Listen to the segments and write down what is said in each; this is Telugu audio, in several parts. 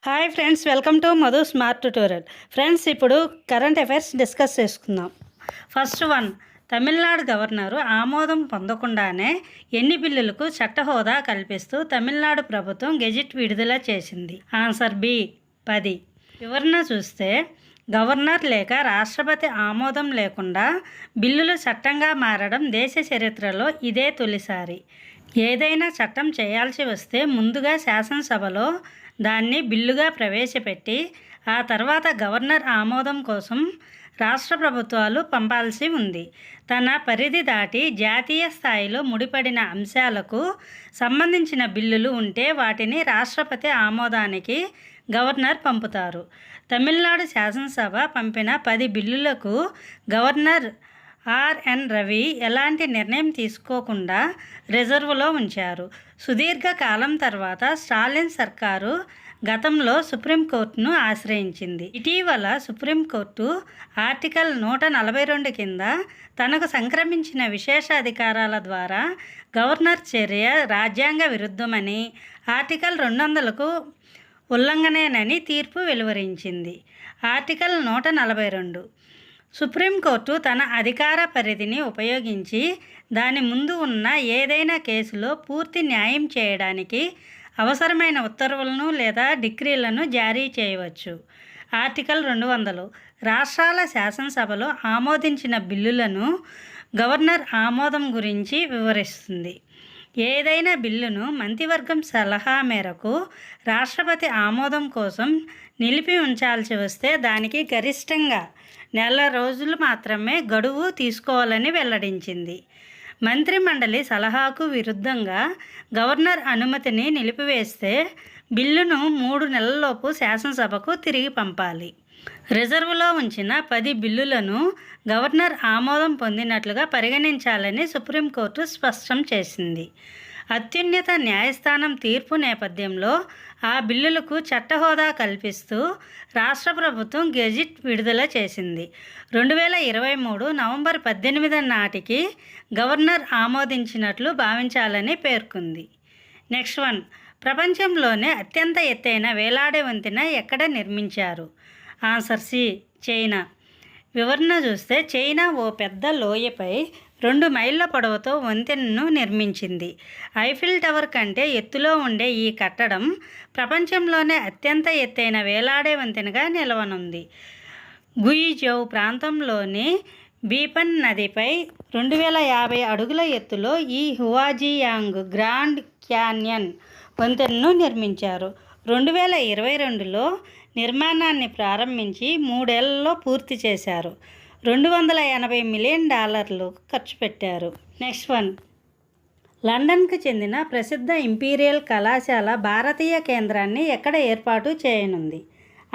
Hi friends, welcome to Madhu smart tutorial. Friends, ఇప్పుడు కరెంట్ అఫైర్స్ డిస్కస్ చేసుకుందాం. ఫస్ట్ వన్, తమిళనాడు గవర్నరు ఆమోదం పొందకుండానే ఎన్ని బిల్లులకు చట్ట హోదా కల్పిస్తూ తమిళనాడు ప్రభుత్వం గెజిట్ విడుదల చేసింది? Answer B 10. వివరణ చూస్తే, గవర్నర్ లేక రాష్ట్రపతి ఆమోదం లేకుండా బిల్లులు చట్టంగా మారడం దేశ చరిత్రలో ఇదే తొలిసారి. ఏదైనా చట్టం చేయాల్సి వస్తే ముందుగా శాసనసభలో దాన్ని బిల్లుగా ప్రవేశపెట్టి ఆ తర్వాత గవర్నర్ ఆమోదం కోసం రాష్ట్ర ప్రభుత్వాలు పంపాల్సి ఉంది. తన పరిధి దాటి జాతీయ స్థాయిలో ముడిపడిన అంశాలకు సంబంధించిన బిల్లులు ఉంటే వాటిని రాష్ట్రపతి ఆమోదానికి గవర్నర్ పంపుతారు. తమిళనాడు శాసనసభ పంపిన 10 బిల్లులకు గవర్నర్ ఆర్ఎన్ రవి ఎలాంటి నిర్ణయం తీసుకోకుండా రిజర్వులో ఉంచారు. సుదీర్ఘ కాలం తర్వాత స్టాలిన్ సర్కారు గతంలో సుప్రీంకోర్టును ఆశ్రయించింది. ఇటీవల సుప్రీంకోర్టు ఆర్టికల్ 142 కింద తనకు సంక్రమించిన విశేష అధికారాల ద్వారా గవర్నర్ చర్య రాజ్యాంగ విరుద్ధమని, ఆర్టికల్ 200కు ఉల్లంఘనేనని తీర్పు వెలువరించింది. ఆర్టికల్ 142, సుప్రీంకోర్టు తన అధికార పరిధిని ఉపయోగించి దాని ముందు ఉన్న ఏదైనా కేసులో పూర్తి న్యాయం చేయడానికి అవసరమైన ఉత్తర్వులను లేదా డిక్రీలను జారీ చేయవచ్చు. ఆర్టికల్ 200, రాష్ట్రాల శాసనసభలో ఆమోదించిన బిల్లులను గవర్నర్ ఆమోదం గురించి వివరిస్తుంది. ఏదైనా బిల్లును మంత్రివర్గం సలహా మేరకు రాష్ట్రపతి ఆమోదం కోసం నిలిపి ఉంచాల్సి వస్తే దానికి గరిష్టంగా నెల రోజులు మాత్రమే గడువు తీసుకోవాలని వెల్లడించింది. మంత్రిమండలి సలహాకు విరుద్ధంగా గవర్నర్ అనుమతిని నిలిపివేస్తే బిల్లును 3 నెలల్లోపు శాసనసభకు తిరిగి పంపాలి. రిజర్వులో ఉంచిన 10 బిల్లులను గవర్నర్ ఆమోదం పొందినట్లుగా పరిగణించాలని సుప్రీంకోర్టు స్పష్టం చేసింది. అత్యున్నత న్యాయస్థానం తీర్పు నేపథ్యంలో ఆ బిల్లులకు చట్ట హోదా కల్పిస్తూ రాష్ట్ర ప్రభుత్వం గెజిట్ విడుదల చేసింది. 2023 నవంబర్ 18 నాటికి గవర్నర్ ఆమోదించినట్లు భావించాలని పేర్కొంది. నెక్స్ట్ వన్, ప్రపంచంలోనే అత్యంత ఎత్తైన వేలాడే వంతెన ఎక్కడ నిర్మించారు? Answer C, China. వివరణ చూస్తే, చైనా ఓ పెద్ద లోయపై 2 మైళ్ళ పొడవుతో వంతెనను నిర్మించింది. ఐఫిల్ టవర్ కంటే ఎత్తులో ఉండే ఈ కట్టడం ప్రపంచంలోనే అత్యంత ఎత్తైన వేలాడే వంతెనగా నిలవనుంది. గుయిజౌ ప్రాంతంలోని బీపన్ నదిపై 2050 అడుగుల ఎత్తులో ఈ హువాజియాంగ్ గ్రాండ్ క్యాన్యన్ వంతెనను నిర్మించారు. 2022లో నిర్మాణాన్ని ప్రారంభించి 3 ఏళ్లలో పూర్తి చేశారు. $280 మిలియన్ ఖర్చు పెట్టారు. నెక్స్ట్ వన్, లండన్కు చెందిన ప్రసిద్ధ ఇంపీరియల్ కళాశాల భారతీయ కేంద్రాన్ని ఎక్కడ ఏర్పాటు చేయనుంది?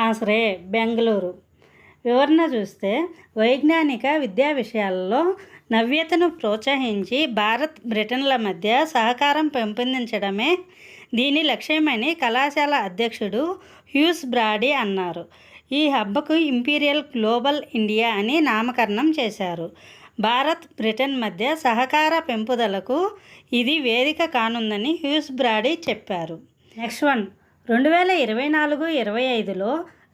ఆన్సర్ ఏ, బెంగళూరు. వివరణ చూస్తే, వైజ్ఞానిక విద్యా విషయాలలో నవ్యతను ప్రోత్సహించి భారత్ బ్రిటన్ల మధ్య సహకారం పెంపొందించడమే దీని లక్ష్యమని కళాశాల అధ్యక్షుడు హ్యూస్ బ్రాడీ అన్నారు. ఈ హబ్కు ఇంపీరియల్ గ్లోబల్ ఇండియా అని నామకరణం చేశారు. భారత్ బ్రిటన్ మధ్య సహకార పెంపుదలకు ఇది వేదిక కానుందని హ్యూస్ బ్రాడీ చెప్పారు. నెక్స్ట్ వన్, 2024-25లో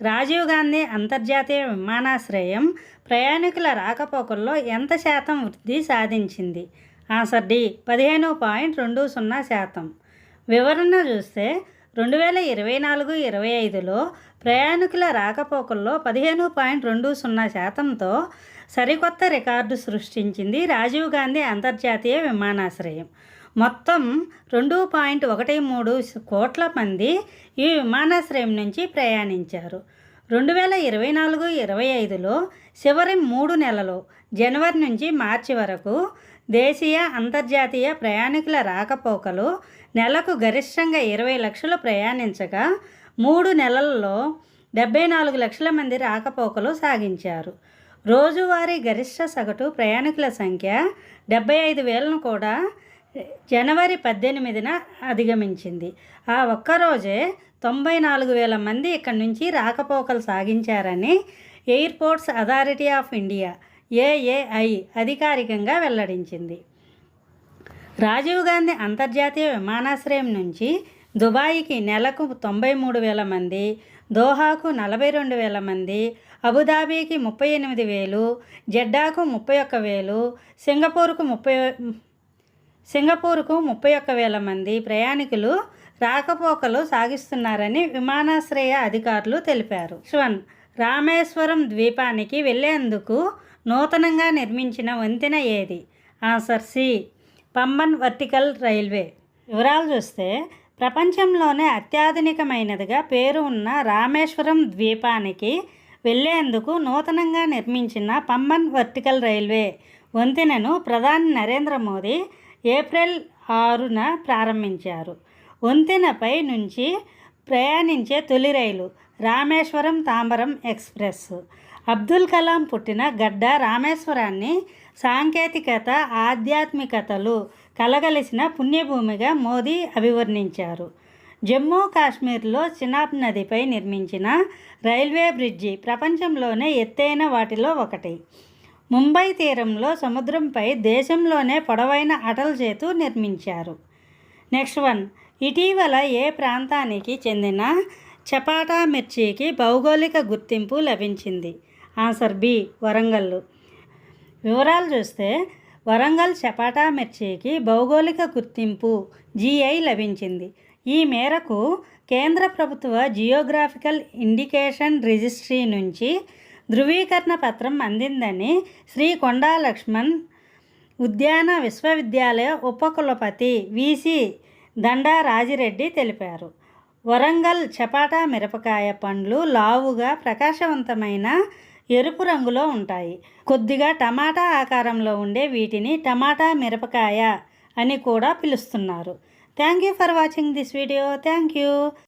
రాజీవ్ గాంధీ అంతర్జాతీయ విమానాశ్రయం ప్రయాణికుల రాకపోకల్లో ఎంత శాతం వృద్ధి సాధించింది? Answer D, 15.20%. వివరణ చూస్తే, 2024-25లో ప్రయాణికుల రాకపోకల్లో 15.20%తో సరికొత్త రికార్డు సృష్టించింది రాజీవ్ గాంధీ అంతర్జాతీయ విమానాశ్రయం. మొత్తం 2.13 కోట్ల మంది ఈ విమానాశ్రయం నుంచి ప్రయాణించారు. 2024-25లో చివరి 3 నెలలు జనవరి నుంచి మార్చి వరకు దేశీయ అంతర్జాతీయ ప్రయాణికుల రాకపోకలు నెలకు గరిష్టంగా 20 లక్షలు ప్రయాణించగా 3 నెలల్లో 74 లక్షల మంది రాకపోకలు సాగించారు. రోజువారీ గరిష్ట సగటు ప్రయాణికుల సంఖ్య 75,000ను కూడా జనవరి 18న అధిగమించింది. ఆ ఒక్కరోజే 94,000 మంది ఇక్కడి నుంచి రాకపోకలు సాగించారని airports authority of India AAI అధికారికంగా వెల్లడించింది. రాజీవ్ గాంధీ అంతర్జాతీయ విమానాశ్రయం నుంచి దుబాయ్కి నెలకు 93,000 మంది, దోహాకు 42,000 మంది, అబుదాబీకి 38,000, జెడ్డాకు 31,000, సింగపూర్కు 31,000 మంది ప్రయాణికులు రాకపోకలు సాగిస్తున్నారని విమానాశ్రయ అధికారులు తెలిపారు. 1. రామేశ్వరం ద్వీపానికి వెళ్లేందుకు నూతనంగా నిర్మించిన వంతెన ఏది? Answer C, Pamban vertical railway. వివరాలు చూస్తే ప్రపంచంలోనే అత్యాధునికమైనదిగా పేరు ఉన్న రామేశ్వరం ద్వీపానికి వెళ్లేందుకు నూతనంగా నిర్మించిన పంబన్ వర్టికల్ రైల్వే వంతెనను ప్రధాని నరేంద్ర మోదీ ఏప్రిల్ 6న ప్రారంభించారు. వంతెనపై నుంచి ప్రయాణించే తొలి రైలు రామేశ్వరం తాంబరం ఎక్స్ప్రెస్. అబ్దుల్ కలాం పుట్టిన గడ్డ రామేశ్వరాన్ని సాంకేతికత, ఆధ్యాత్మికతలు కలగలిసిన పుణ్యభూమిగా మోదీ అభివర్ణించారు. జమ్మూ కాశ్మీర్లో చినాబ్ నదిపై నిర్మించిన రైల్వే బ్రిడ్జి ప్రపంచంలోనే ఎత్తైన వాటిలో ఒకటి. ముంబై తీరంలో సముద్రంపై దేశంలోనే పొడవైన అటల్ సేతు నిర్మించారు. నెక్స్ట్ 1. ఇటీవల ఏ ప్రాంతానికి చెందిన చపాటా మిర్చికి భౌగోళిక గుర్తింపు లభించింది? Answer B, Warangal. వివరాలు చూస్తే వరంగల్ చపాటా మిర్చికి భౌగోళిక గుర్తింపు GI లభించింది. ఈ మేరకు కేంద్ర ప్రభుత్వ జియోగ్రాఫికల్ ఇండికేషన్ రిజిస్ట్రీ నుంచి ధృవీకరణ పత్రం అందిందని శ్రీ కొండా లక్ష్మణ్ ఉద్యాన విశ్వవిద్యాలయ ఉపకులపతి VC దండా రాజిరెడ్డి తెలిపారు. వరంగల్ చపాటా మిరపకాయ పండ్లు లావుగా ప్రకాశవంతమైన ఎరుపు రంగులో ఉంటాయి. కొద్దిగా టమాటా ఆకారంలో ఉండే వీటిని టమాటా మిరపకాయ అని కూడా పిలుస్తున్నారు. Thank you for watching this video. Thank you.